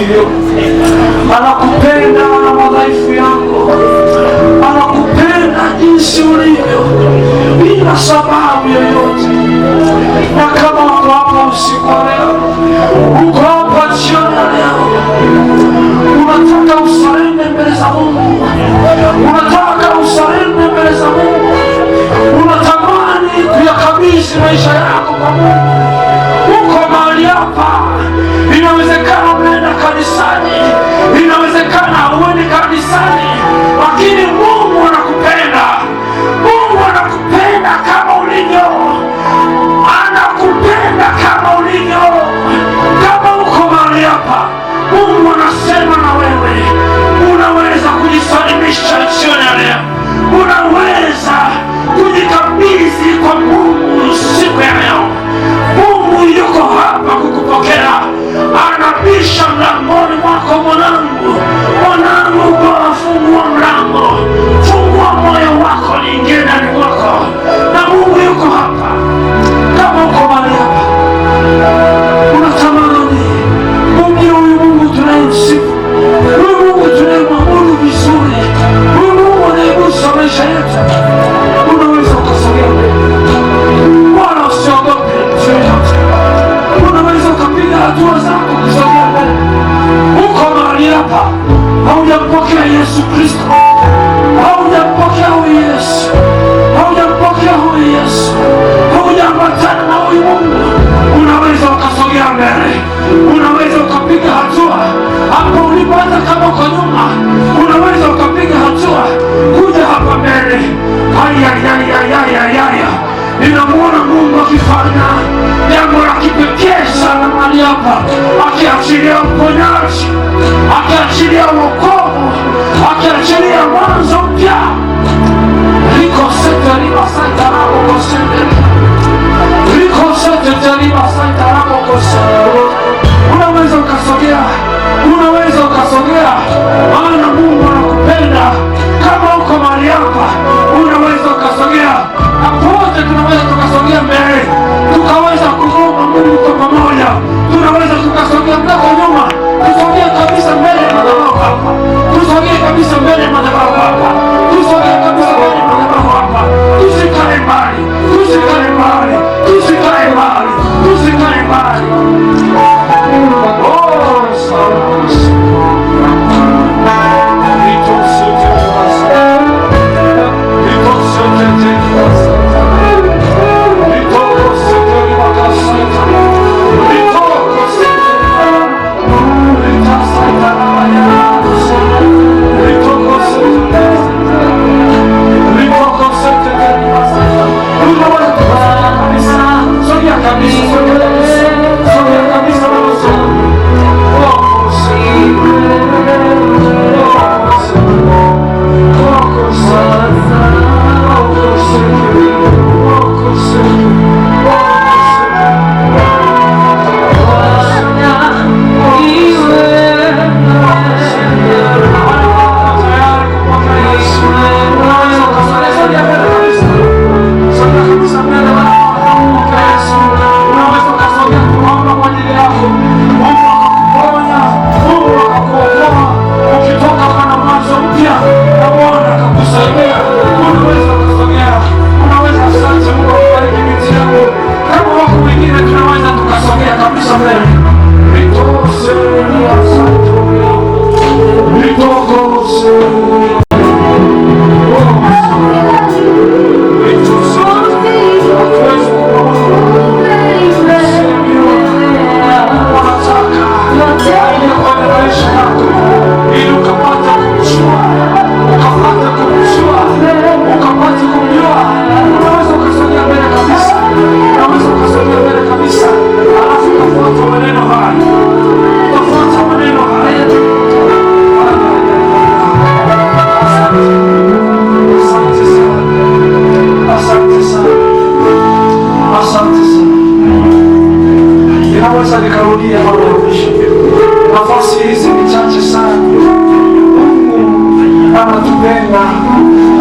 ulivyo, anakupenda na madhaifu yako, anakupenda jinsi ulivyo bila sababu yoyote. Na kama uko hapa usiku wa leo, uko hapa jioni ya leo, unataka usarende mbele za Mungu, unataka usarende mbele za Mungu, unatamani kuyakabidhi maisha yako kwa Mungu, uko mahali hapa. Inawezekana umeenda kanisani, inawezekana uendi kanisani, lakini Mungu anakupenda. Mungu anakupenda kama ulivyo, anakupenda kama ulivyo. Kama uko mahali hapa, Mungu anasema na wewe, unaweza kujisalimisha jioni ya leo, unaweza kujikabidhi kwa Mungu siku ya leo. Mungu yuko hapa kukupokea, anabisha mlangoni mwako. Mwanangu, mwanangu, Bwana fungua mlango, fungua moyo wako, niingie ndani mwako, na Mungu yuko hapa. Kama uko mahali hapa unatamani umjue huyu Mungu tunayemsifu, huyu Mungu tunayemwabudu vizuri, huyu Mungu anayegusa maisha yetu, unaweza ukasogea mbele, wala usiogope mtu yoyote. Unaweza ukapiga hatua zako kusogea mbele. Uko mahali hapa haujampokea Yesu Kristo, haujampokea huyu Yesu, haujampokea huyu Yesu, haujaambatana na huyu Mungu, unaweza ukasogea mbele, unaweza ukapiga hatua hapo ulipo. Hata kama uko nyuma, unaweza ukapiga hatua kuja hapa mbele. Haya, ninamuona Mungu akifanya jambo la kipekee sana mahali hapa, akiachilia uponyaji, akiachilia wokovu, akiachilia mwanzo mpya. Unaweza ukasogea, unaweza ukasogea, maana Mungu anakupenda. Kama uko mahali hapa, unaweza ukasogea. Hapote tunaweza tukasogea mbele, tukaweza kuomba Mungu kwa pamoja. Tunaweza tukasogea mlako nyuma, tusogee kabisa mbele ya madhabahu hapa, tusogee kabisa mbele ya madhabahu hapa, tusogee kabisa mbele ya madhabahu hapa. Tusikae mbali, tusikae mbali, tusikae mbali, tusikae mbali.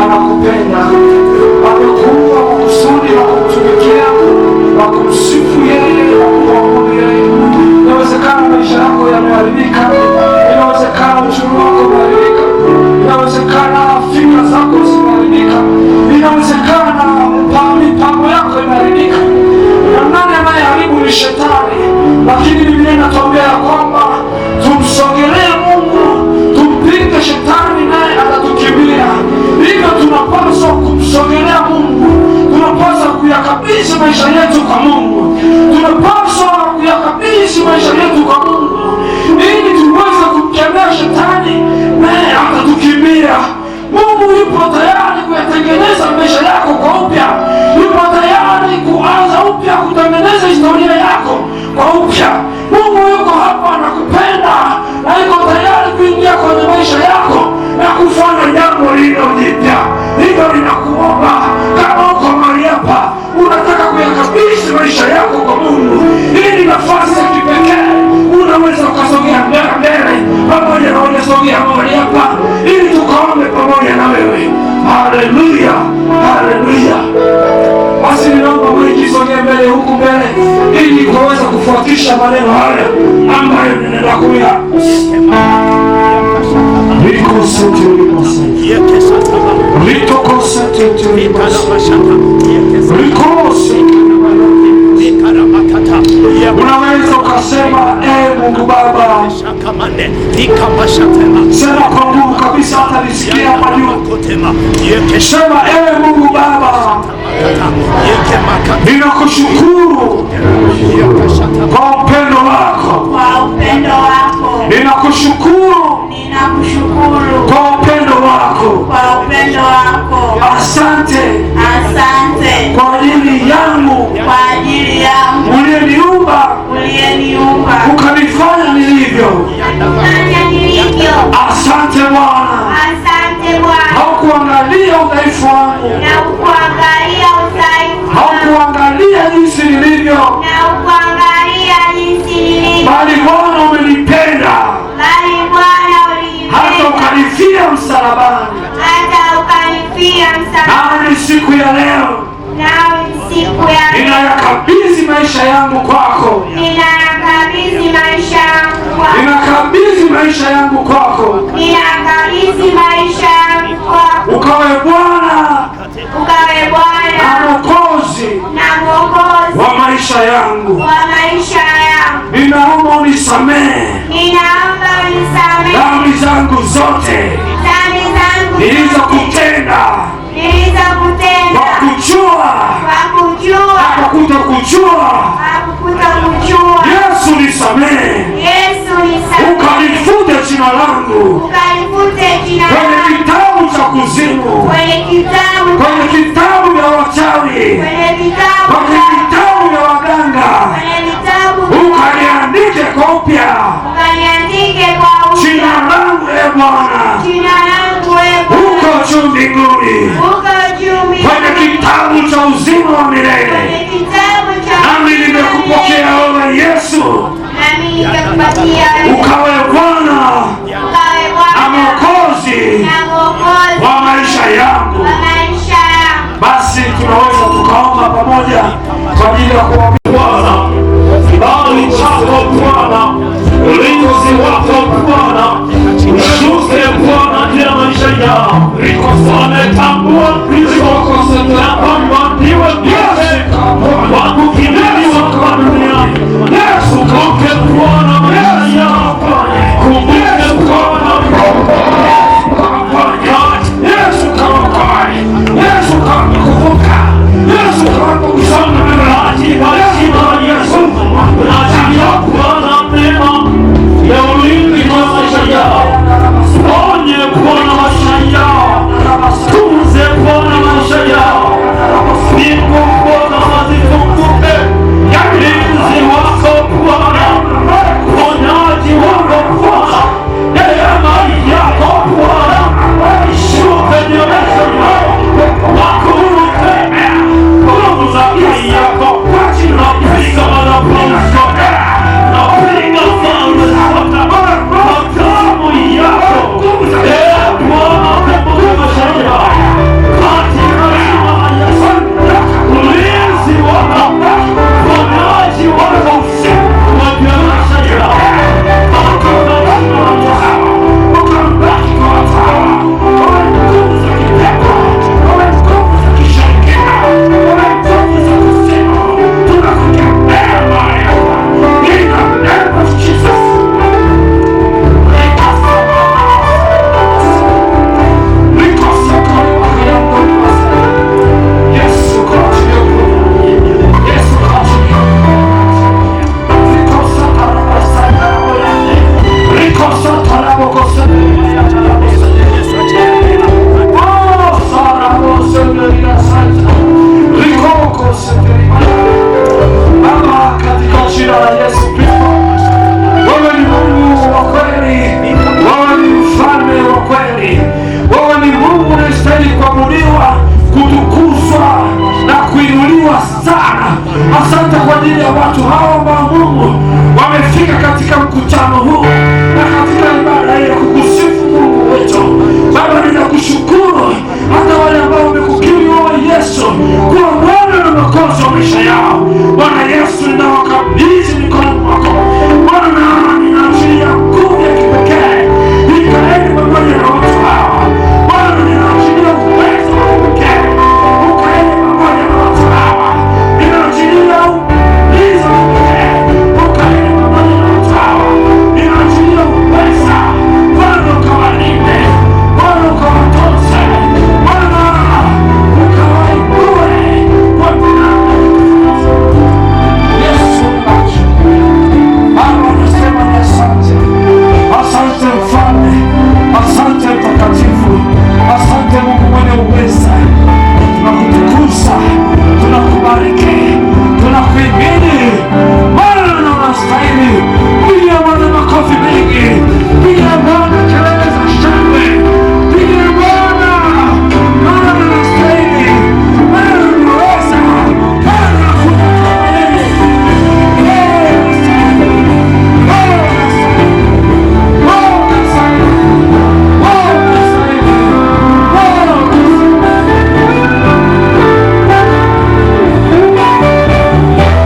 Anakupenda, amekuwa makusudi wa kumtumikia, wa kumsifu yeye, wa kumwabudu yeye. Inawezekana maisha yako yameharibika, kutamatisha maneno haya ambayo ninaenda kuyasema. Unaweza ukasema Mungu Baba, sema kwa nguvu kabisa, hata nisikia hapa juu. Sema Mungu Baba, ninakushukuru kwa upendo wako, ninakushukuru kwa upendo wako. Asante kwa ajili yangu, uliyeniumba ukanifanya nilivyo. Asante Bwana, haukuangalia udhaifu wangu, haukuangalia jinsi nilivyo, bali Bwana umenipenda hata ukanifia msalabani. Nami siku ya leo ninayakabidhi maisha yangu kwako, ninakabidhi maisha yangu kwako, ukawe Bwana na Mwokozi wa maisha yangu. Ninaomba unisamehe dhambi zangu zote nilizokutenda kwa kujua na kwa kutokujua. Yesu nisamehe, ukalifute jina langu kwenye kitabu cha kuzimu, kwenye kitabu vya wachawi, kwenye kitabu vya waganga, ukaniandike kwa upya jina langu Bwana uko juu mbinguni, kwenye kitabu cha uzima wa milele. Nami nimekupokea wewe Yesu, ukawe Bwana na Mwokozi wa maisha yangu. Basi tunaweza tukaomba pamoja kwa ajili ya